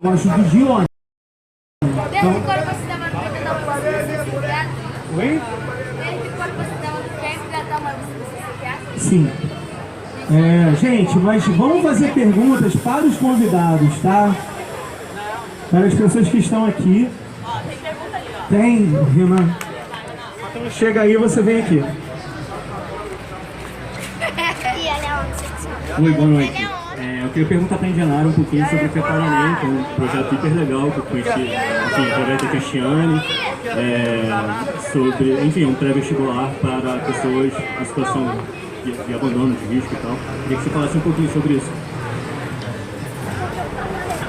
Gosto de ônibus. Desde quando você estava tentando uma bicicleta? Oi? Desde quando você estava querendo tentar uma bicicleta? Sim. Gente, mas vamos fazer perguntas para os convidados, tá? Para as pessoas que estão aqui. Tem pergunta ali, ó. Tem, Renan. Então chega aí, você vem aqui. E ela é homossexual. Oi, boa noite. Eu queria perguntar para a Indianara um pouquinho sobre o Preparanem, que é um projeto hiper legal que eu conheci, enfim, através da Cristiane, sobre, enfim, um pré-vestibular para pessoas em situação de abandono, de risco e tal. Queria que você falasse um pouquinho sobre isso.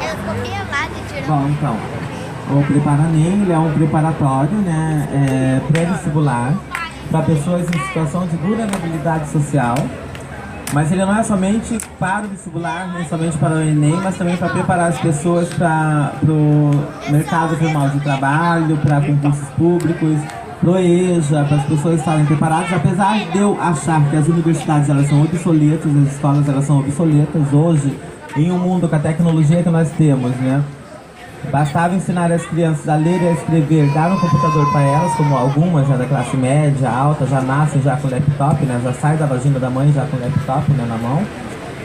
Eu comi a vaga e tirou. Bom, então, o Preparanem, ele é um preparatório, né, pré-vestibular para pessoas em situação de vulnerabilidade social, mas ele não é somente para o vestibular, nem somente para o Enem, mas também para preparar as pessoas para o mercado formal de trabalho, para concursos públicos, pro EJA, para as pessoas estarem preparadas. Apesar de eu achar que as universidades elas são obsoletas, as escolas elas são obsoletas hoje, em um mundo com a tecnologia que nós temos, né? Bastava ensinar as crianças a ler e a escrever, dar um computador para elas, como algumas já da classe média, alta, já nascem já com laptop, né? Já sai da vagina da mãe já com laptop, né, na mão.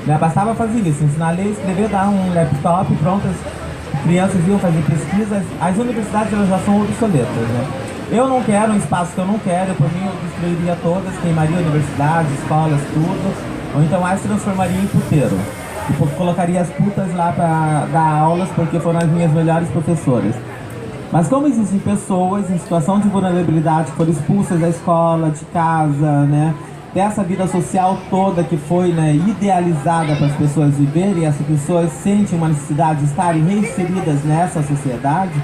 Né? Bastava fazer isso, ensinar a ler e escrever, dar um laptop, pronto, as crianças iam fazer pesquisas. As universidades elas já são obsoletas, né? Eu não quero um espaço que eu não quero, por mim eu destruiria todas, queimaria universidades, escolas, tudo, ou então as transformaria em puteiro. Tipo, colocaria as putas lá para dar aulas porque foram as minhas melhores professoras. Mas como existem pessoas em situação de vulnerabilidade que foram expulsas da escola, de casa, né? Dessa vida social toda que foi, né, idealizada para as pessoas viverem, e essas pessoas sentem uma necessidade de estarem reinseridas nessa sociedade.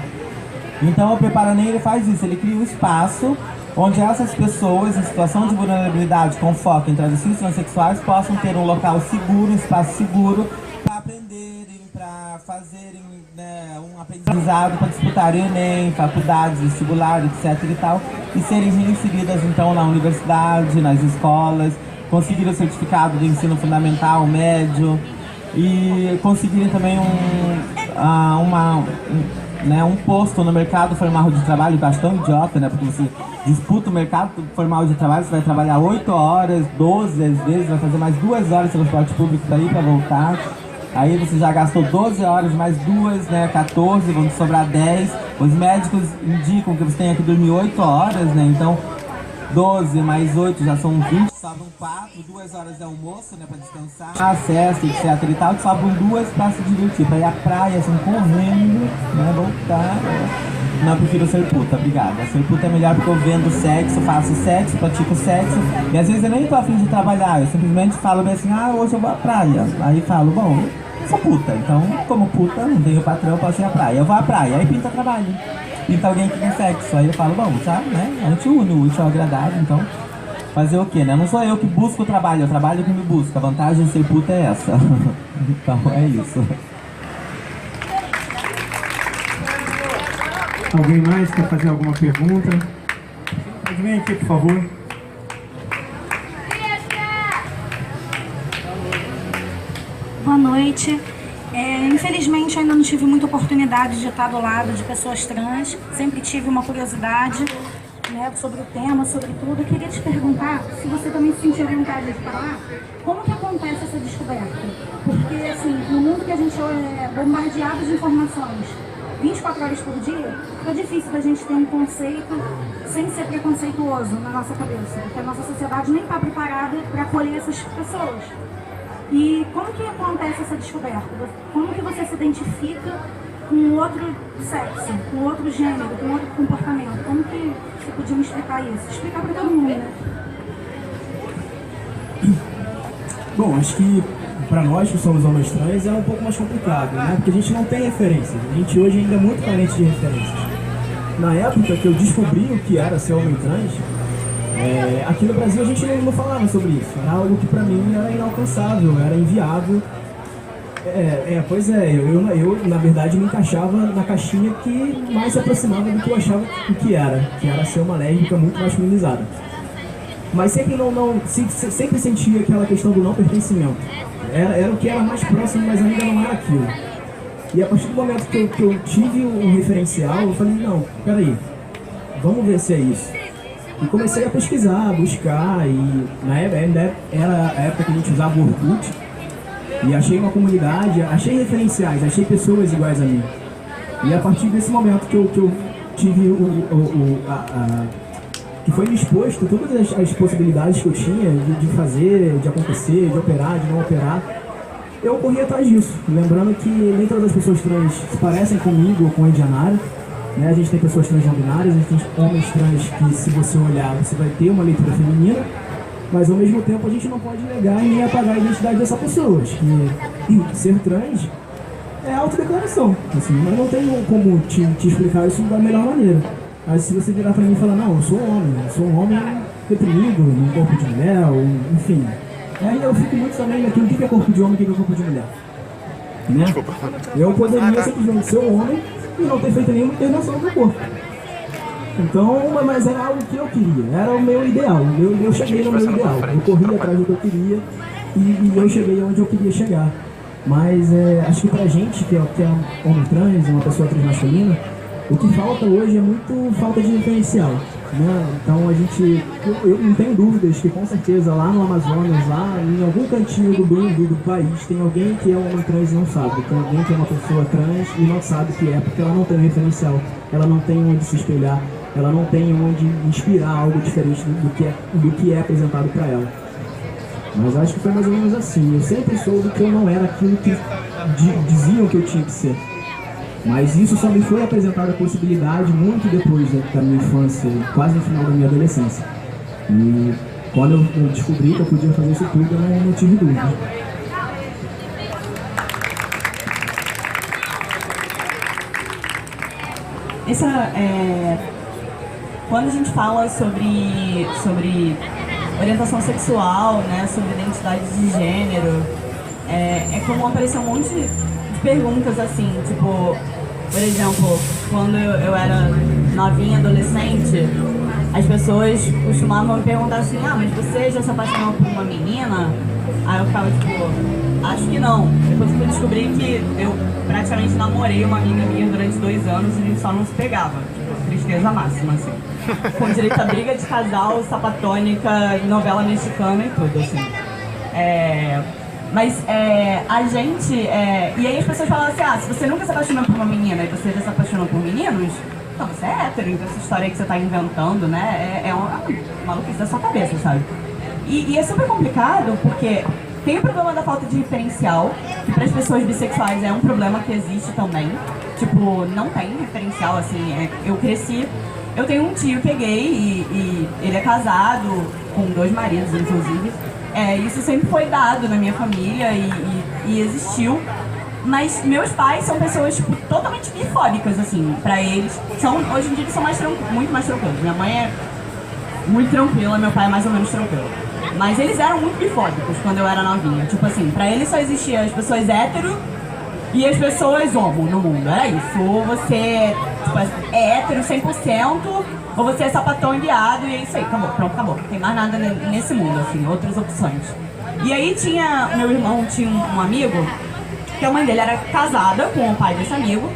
Então o Preparanem ele faz isso, ele cria um espaço onde essas pessoas em situação de vulnerabilidade com foco em travestis transexuais possam ter um local seguro, um espaço seguro para aprenderem, para fazerem, né, um aprendizado, para disputarem Enem, faculdades, vestibular, etc e tal, e serem reinseridas então na universidade, nas escolas, conseguirem o certificado de ensino fundamental, médio e conseguirem também um posto no mercado formal de trabalho, que eu acho tão idiota, né? Porque você disputa o mercado formal de trabalho, você vai trabalhar 8 horas, 12 às vezes, vai fazer mais 2 horas de transporte público para ir para voltar. Aí você já gastou 12 horas, mais 2, né? 14, vão te sobrar 10. Os médicos indicam que você tem que dormir 8 horas, né? Então 12 mais 8 já são 20, sobram 4, 2 horas de almoço, né, pra descansar, acesso, etc e tal, sobram 2 pra se divertir, pra ir à praia, assim, correndo, né, voltar. Não, eu prefiro ser puta, obrigada. Ser puta é melhor porque eu vendo sexo, faço sexo, pratico sexo, e às vezes eu nem tô a fim de trabalhar, eu simplesmente falo bem assim, hoje eu vou à praia. Aí falo, bom, eu sou puta, então, como puta, não tenho patrão, posso ir à praia. Eu vou à praia, aí pinta trabalho. Pinta alguém que tem sexo, aí eu falo, bom, já, né, a gente une o útil ao agradável, então, fazer o quê, né? Não sou eu que busco o trabalho, é o trabalho que me busca, a vantagem de ser puta é essa. Então, é isso. Alguém mais quer fazer alguma pergunta? Pode vir aqui, por favor. Boa noite. Infelizmente, eu ainda não tive muita oportunidade de estar do lado de pessoas trans. Sempre tive uma curiosidade, né, sobre o tema, sobre tudo. Eu queria te perguntar se você também se sentiu vontade de falar como que acontece essa descoberta. Porque, assim, no mundo que a gente é bombardeado de informações 24 horas por dia, é difícil da gente ter um conceito sem ser preconceituoso na nossa cabeça. Porque a nossa sociedade nem está preparada para acolher essas pessoas. E como que acontece essa descoberta? Como que você se identifica com outro sexo, com outro gênero, com outro comportamento? Como que você podia me explicar isso? Explicar para todo mundo, né? Bom, acho que para nós que somos homens trans é um pouco mais complicado, né? Porque a gente não tem referências. A gente hoje ainda é muito carente de referências. Na época que eu descobri o que era ser homem trans, aqui no Brasil a gente não falava sobre isso. Era algo que pra mim era inalcançável, era inviável. Pois é, eu na verdade me encaixava na caixinha que mais se aproximava do que eu achava que era ser uma lésbica muito masculinizada. Mas sempre sentia aquela questão do não pertencimento. Era o que era mais próximo, mas ainda não era aquilo. E a partir do momento que eu tive um referencial, eu falei, não, peraí, vamos ver se é isso. E comecei a pesquisar, a buscar, e na época era a época que a gente usava o Orkut, e achei uma comunidade, achei referenciais, achei pessoas iguais a mim. E a partir desse momento que eu tive que foi me exposto todas as possibilidades que eu tinha de fazer, de acontecer, de operar, de não operar, eu corri atrás disso. Lembrando que nem todas as pessoas trans se parecem comigo ou com a Indianara, né? A gente tem pessoas trans não binárias, a gente tem homens trans que, se você olhar, você vai ter uma leitura feminina, mas ao mesmo tempo a gente não pode negar e nem apagar a identidade dessa pessoa. Acho que ser trans é autodeclaração, assim, mas não tem como te explicar isso da melhor maneira. Mas se você virar pra mim e falar, não, eu sou um homem reprimido, num corpo de mulher, ou, enfim. Aí eu fico muito também naquilo, o que é corpo de homem e o que é corpo de mulher. Né? Eu poderia simplesmente ser um homem e não ter feito nenhuma internação do corpo. Então, mas era algo que eu queria, era o meu ideal, eu cheguei no meu ideal. Eu corri atrás do que eu queria e eu cheguei onde eu queria chegar. Mas acho que pra gente, que é homem trans, uma pessoa transmasculina, o que falta hoje é muito falta de referencial, né? Então eu não tenho dúvidas que com certeza lá no Amazonas, lá em algum cantinho do país, tem alguém que é um homem trans e não sabe, tem alguém que é uma pessoa trans e não sabe o que é, porque ela não tem referencial, ela não tem onde se espelhar, ela não tem onde inspirar algo diferente do que é apresentado para ela. Mas acho que foi mais ou menos assim, eu sempre soube que eu não era aquilo que diziam que eu tinha que ser. Mas isso só me foi apresentada a possibilidade muito depois da minha infância, quase no final da minha adolescência. E quando eu descobri que eu podia fazer isso tudo, eu não tive dúvida. Quando a gente fala sobre orientação sexual, né, sobre identidade de gênero, é como aparecer um monte de perguntas assim, tipo, por exemplo, quando eu era novinha, adolescente, as pessoas costumavam me perguntar assim, mas você já se apaixonou por uma menina? Aí eu ficava tipo, acho que não. Depois eu descobri que eu praticamente namorei uma amiga minha durante 2 anos e a gente só não se pegava. Tipo, tristeza máxima, assim. Com direito a briga de casal, sapatônica, novela mexicana e tudo, assim. Mas a gente... E aí as pessoas falam assim, se você nunca se apaixonou por uma menina e você já se apaixonou por meninos, então você é hétero, então essa história aí que você tá inventando, né, é uma maluquice da sua cabeça, sabe? E é super complicado porque tem o problema da falta de referencial, que para as pessoas bissexuais é um problema que existe também. Tipo, não tem referencial, assim, eu cresci... Eu tenho um tio que é gay e ele é casado, com 2 maridos, inclusive. Isso sempre foi dado na minha família e existiu. Mas meus pais são pessoas, tipo, totalmente bifóbicas, assim, pra eles. Hoje em dia eles são muito mais tranquilos. Minha mãe é muito tranquila, meu pai é mais ou menos tranquilo. Mas eles eram muito bifóbicos quando eu era novinha. Tipo assim, pra eles só existiam as pessoas hétero e as pessoas homo no mundo. Era isso. Ou você tipo, é hétero 100%, ou você é sapatão e viado, e é isso aí. Acabou, pronto, acabou. Não tem mais nada nesse mundo, assim, outras opções. E aí meu irmão tinha um amigo, que a mãe dele era casada com o pai desse amigo,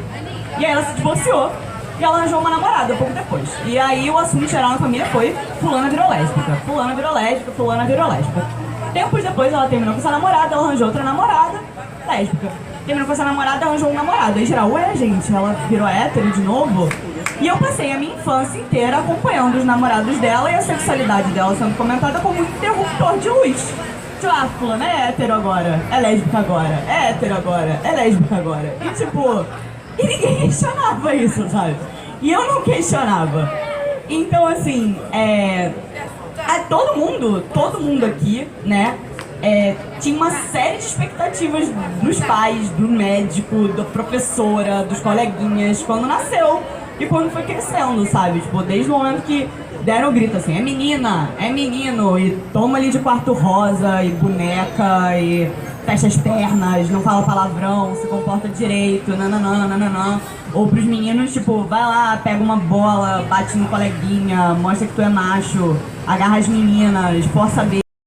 e aí ela se divorciou, e ela arranjou uma namorada pouco depois. E aí o assunto geral na família foi fulana virou lésbica, fulana virou lésbica, fulana virou lésbica. Tempos depois ela terminou com essa namorada, ela arranjou outra namorada, lésbica. Terminou com essa namorada, arranjou um namorado. Aí geral, gente, ela virou hétero de novo? E eu passei a minha infância inteira acompanhando os namorados dela e a sexualidade dela sendo comentada como um interruptor de luz. Tipo, fulana é hétero agora, é lésbica agora, é hétero agora, é lésbica agora. E tipo, e ninguém questionava isso, sabe? E eu não questionava. Então assim, todo mundo aqui, né, tinha uma série de expectativas dos pais, do médico, da professora, dos coleguinhas, quando nasceu e quando foi crescendo, sabe? Tipo, desde o momento que deram o grito assim, é menina, é menino, e toma ali de quarto rosa, e boneca, e fecha as pernas, não fala palavrão, se comporta direito, nananã. Ou pros meninos, tipo, vai lá, pega uma bola, bate no coleguinha, mostra que tu é macho, agarra as meninas, força a